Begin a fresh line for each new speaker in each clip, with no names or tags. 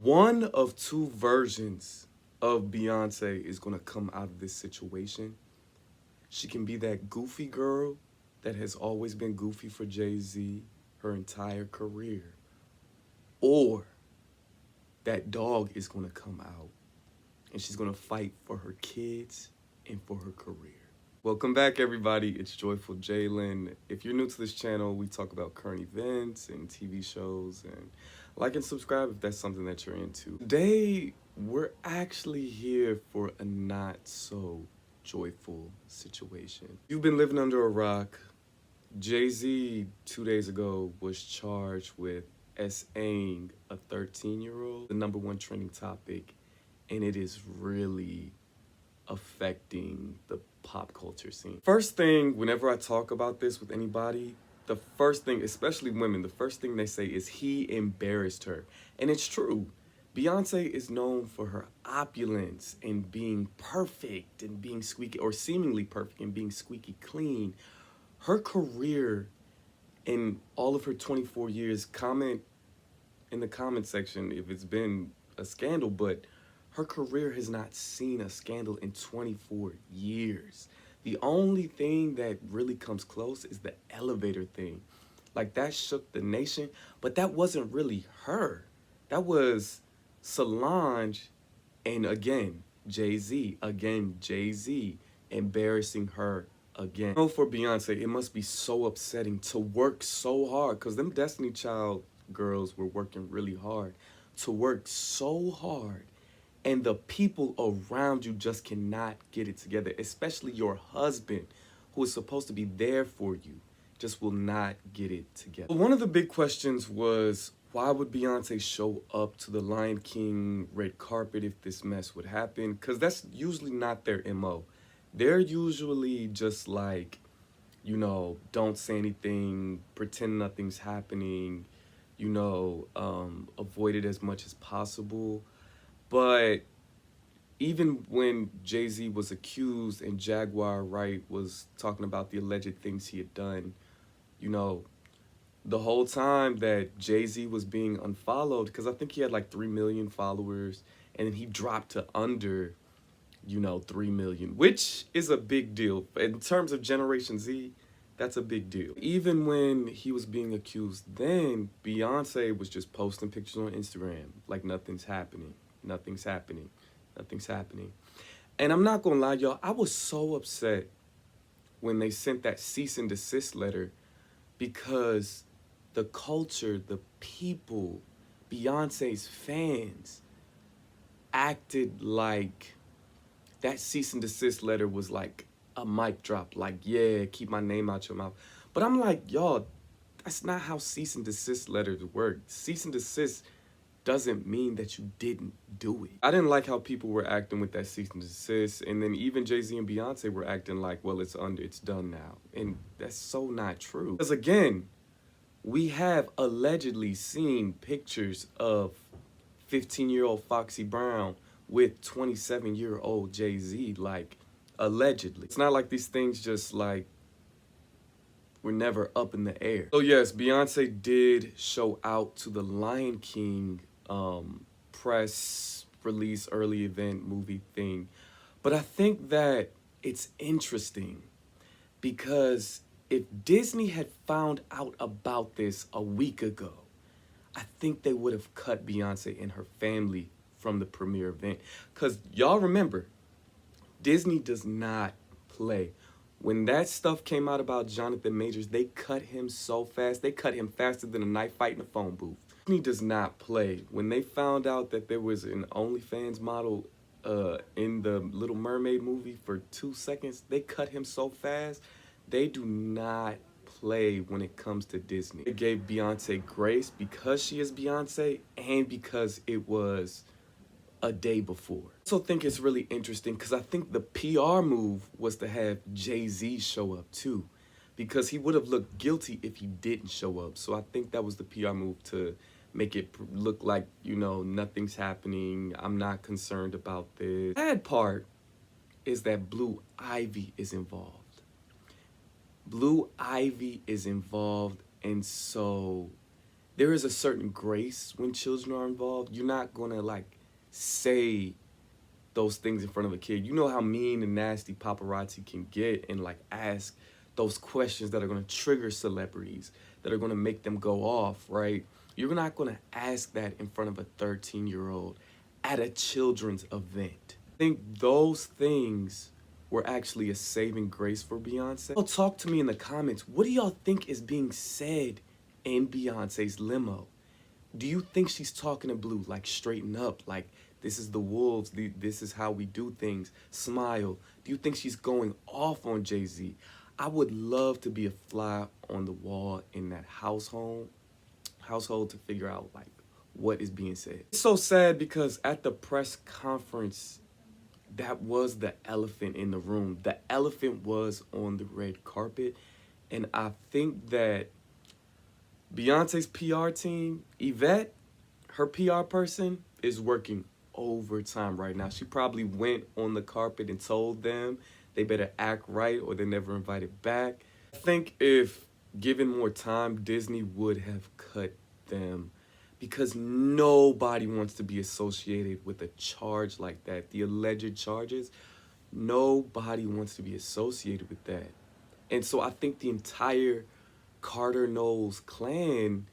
One of two versions of Beyonce is going to come out of this situation. She can be that goofy girl that has always been goofy for Jay-Z her entire career. Or that dog is going to come out and she's going to fight for her kids and for her career. Welcome back, everybody. It's Joyful Jalen. If you're new to this channel, we talk about current events and TV shows, and like and subscribe if that's something that you're into. Today, we're actually here for a not so joyful situation. You've been living under a rock. Jay-Z 2 days ago was charged with SAing a 13-year-old, the #1 trending topic, and it is really affecting the pop culture scene. First thing, whenever I talk about this with anybody, the first thing, especially women, the first thing they say is he embarrassed her. And it's true. Beyonce is known for her opulence and being perfect and being squeaky, or seemingly perfect and being squeaky clean. Her career in all of her 24 years, comment in the comment section if it's been a scandal, but her career has not seen a scandal in 24 years. The only thing that really comes close is the elevator thing. Like, that shook the nation, but that wasn't really her. That was Solange and, again, Jay-Z. Again, Jay-Z embarrassing her again. You know, for Beyonce, it must be so upsetting to work so hard, because them Destiny Child girls were working really hard. To work so hard, and the people around you just cannot get it together, especially your husband, who is supposed to be there for you, just will not get it together. One of the big questions was, why would Beyonce show up to the Lion King red carpet if this mess would happen? Because that's usually not their MO. They're usually just like, you know, don't say anything, pretend nothing's happening, you know, avoid it as much as possible. But even when Jay-Z was accused and Jaguar Wright was talking about the alleged things he had done, you know, the whole time that Jay-Z was being unfollowed, because I think he had like 3 million followers, and then he dropped to under, you know, 3 million, which is a big deal. In terms of Generation Z, that's a big deal. Even when he was being accused then, Beyonce was just posting pictures on Instagram like nothing's happening. Nothing's happening. Nothing's happening. And I'm not gonna lie, y'all, I was so upset when they sent that cease and desist letter, because the culture, the people, Beyonce's fans acted like that cease and desist letter was like a mic drop, like, yeah, keep my name out your mouth. But I'm like, y'all, that's not how cease and desist letters work. Cease and desist doesn't mean that you didn't do it. I didn't like how people were acting with that cease and desist, and then even Jay-Z and Beyonce were acting like, well, it's done now. And that's so not true. Because again, we have allegedly seen pictures of 15-year-old Foxy Brown with 27-year-old Jay-Z, like, allegedly. It's not like these things just like were never up in the air. So yes, Beyonce did show out to the Lion King press release, early event movie thing. But I think that it's interesting because if Disney had found out about this a week ago, I think they would have cut Beyonce and her family from the premiere event. Because y'all remember, Disney does not play. When that stuff came out about Jonathan Majors, they cut him so fast. They cut him faster than a knife fight in a phone booth. Disney does not play. When they found out that there was an OnlyFans model in the Little Mermaid movie for 2 seconds, they cut him so fast. They do not play when it comes to Disney. It gave Beyonce grace because she is Beyonce and because it was a day before. I also think it's really interesting because I think the PR move was to have Jay-Z show up too, because he would have looked guilty if he didn't show up. So I think that was the PR move to make it look like, you know, nothing's happening. I'm not concerned about this. The bad part is that Blue Ivy is involved. Blue Ivy is involved, and so there is a certain grace when children are involved. You're not gonna like say those things in front of a kid. You know how mean and nasty paparazzi can get and like ask those questions that are gonna trigger celebrities, that are gonna make them go off, right? You're not gonna ask that in front of a 13-year-old at a children's event. I think those things were actually a saving grace for Beyonce. Oh, talk to me in the comments. What do y'all think is being said in Beyonce's limo? Do you think she's talking to Blue, like straighten up, like this is the wolves, this is how we do things, smile? Do you think she's going off on Jay-Z? I would love to be a fly on the wall in that household to figure out like what is being said. It's so sad because at the press conference, that was the elephant in the room. The elephant was on the red carpet. And I think that Beyonce's PR team, Yvette, her PR person, is working overtime right now. She probably went on the carpet and told them they better act right or they're never invited back. I think if given more time, Disney would have cut them because nobody wants to be associated with a charge like that. The alleged charges, nobody wants to be associated with that. And so I think the entire Carter Knowles clan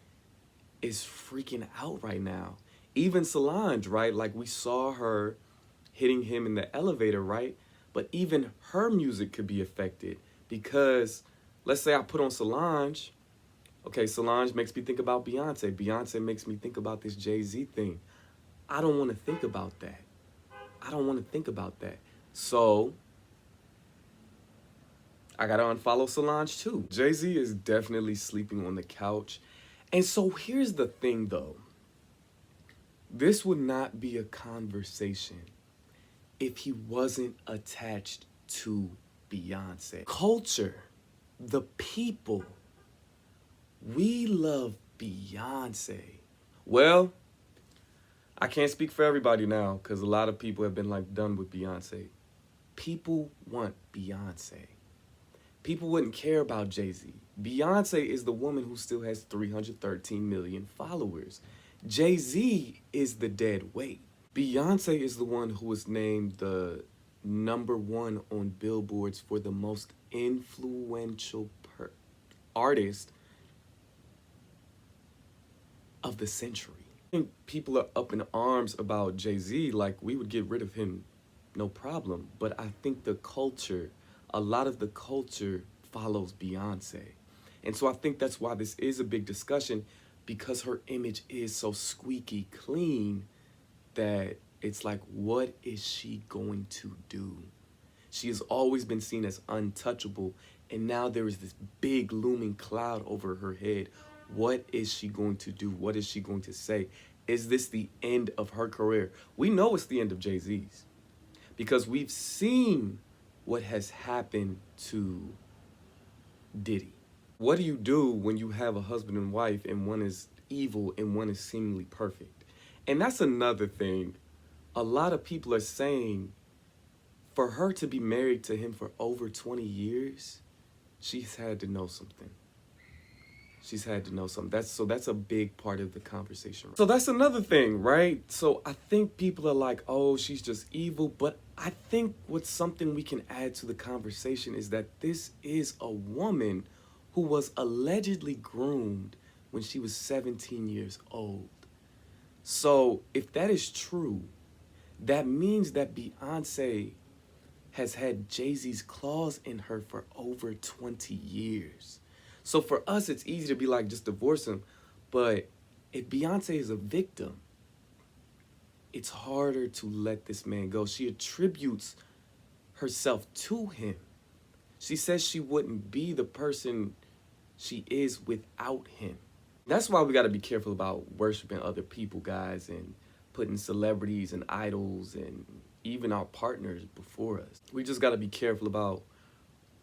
is freaking out right now. Even Solange, right? Like we saw her hitting him in the elevator, right? But even her music could be affected because let's say I put on Solange. Okay, Solange makes me think about Beyonce. Beyonce makes me think about this Jay-Z thing. I don't want to think about that. I don't want to think about that. So I got to unfollow Solange too. Jay-Z is definitely sleeping on the couch. And so here's the thing though. This would not be a conversation if he wasn't attached to Beyonce. Culture, the people, we love Beyonce. Well, I can't speak for everybody now because a lot of people have been like done with Beyonce. People want Beyonce. People wouldn't care about Jay-Z. Beyonce is the woman who still has 313 million followers. Jay-Z is the dead weight. Beyonce is the one who was named the #1 on billboards for the most influential artist of the century. I think people are up in arms about Jay-Z, like we would get rid of him, no problem. But I think the culture, a lot of the culture follows Beyonce. And so I think that's why this is a big discussion, because her image is so squeaky clean that it's like, what is she going to do? She has always been seen as untouchable, and now there is this big looming cloud over her head. What is she going to do? What is she going to say? Is this the end of her career? We know it's the end of Jay-Z's because we've seen what has happened to Diddy. What do you do when you have a husband and wife and one is evil and one is seemingly perfect? And that's another thing. A lot of people are saying for her to be married to him for over 20 years, she's had to know something. She's had to know something. That's a big part of the conversation. So that's another thing, right? So I think people are like, oh, she's just evil. But I think what's something we can add to the conversation is that this is a woman who was allegedly groomed when she was 17 years old. So if that is true, that means that Beyonce has had Jay-Z's claws in her for over 20 years. So for us, it's easy to be like, just divorce him. But if Beyonce is a victim, it's harder to let this man go. She attributes herself to him. She says she wouldn't be the person she is without him. That's why we got to be careful about worshiping other people, guys, and putting celebrities and idols and even our partners before us. We just got to be careful about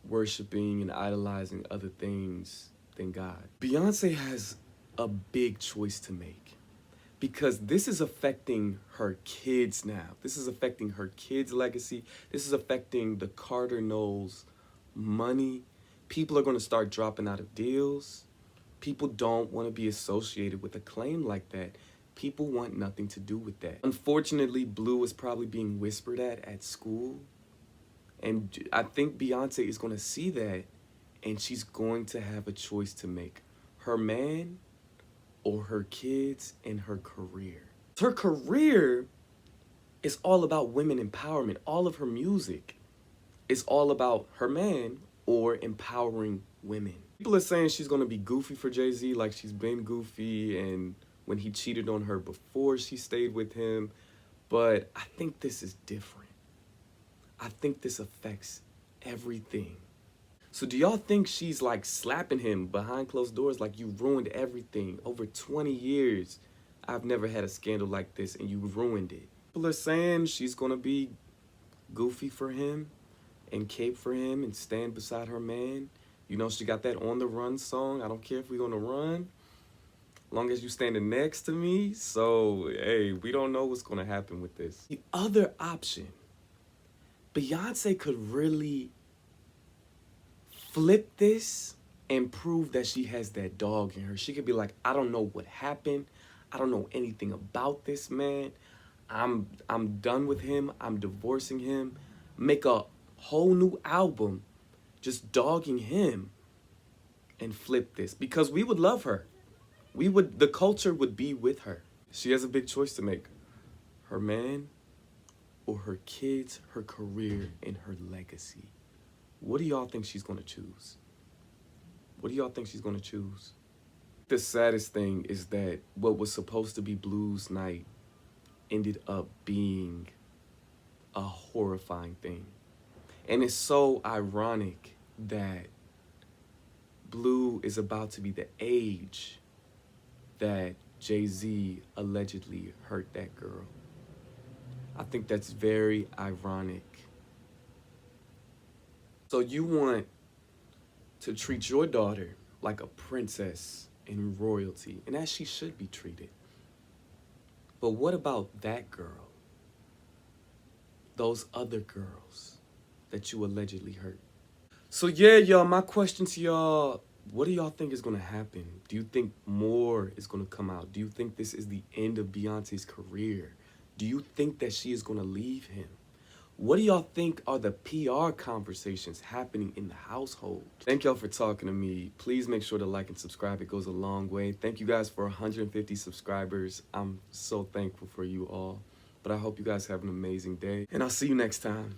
worshiping and idolizing other things than God. Beyonce has a big choice to make because this is affecting her kids now. This is affecting her kids' legacy. This is affecting the Carter Knowles money. People are going to start dropping out of deals. People don't want to be associated with a claim like that. People want nothing to do with that. Unfortunately, Blue is probably being whispered at school. And I think Beyonce is going to see that, and she's going to have a choice to make. Her man or her kids and her career. Her career is all about women empowerment. All of her music is all about her man or empowering women. People are saying she's going to be goofy for Jay-Z, like she's been goofy and when he cheated on her before she stayed with him. But I think this is different. I think this affects everything. So do y'all think she's like slapping him behind closed doors like you ruined everything? Over 20 years, I've never had a scandal like this and you ruined it. People are saying she's going to be goofy for him and cape for him and stand beside her man. You know, she got that On the Run song. I don't care if we're going to run, long as you standing next to me. So, hey, we don't know what's going to happen with this. The other option, Beyonce could really flip this and prove that she has that dog in her. She could be like, I don't know what happened. I don't know anything about this man. I'm done with him. I'm divorcing him. Make a whole new album just dogging him and flip this, because we would love her. The culture would be with her. She has a big choice to make. Her man or her kids, her career, and her legacy. What do y'all think she's going to choose? What do y'all think she's going to choose? The saddest thing is that what was supposed to be Blue's night ended up being a horrifying thing. And it's so ironic that Blue is about to be the age that Jay-Z allegedly hurt that girl. I think that's very ironic. So you want to treat your daughter like a princess in royalty, and as she should be treated. But what about that girl? Those other girls that you allegedly hurt? So yeah, y'all, my question to y'all, what do y'all think is going to happen? Do you think more is going to come out? Do you think this is the end of Beyonce's career? Do you think that she is going to leave him? What do y'all think are the PR conversations happening in the household? Thank y'all for talking to me. Please make sure to like and subscribe. It goes a long way. Thank you guys for 150 subscribers. I'm so thankful for you all. But I hope you guys have an amazing day. And I'll see you next time.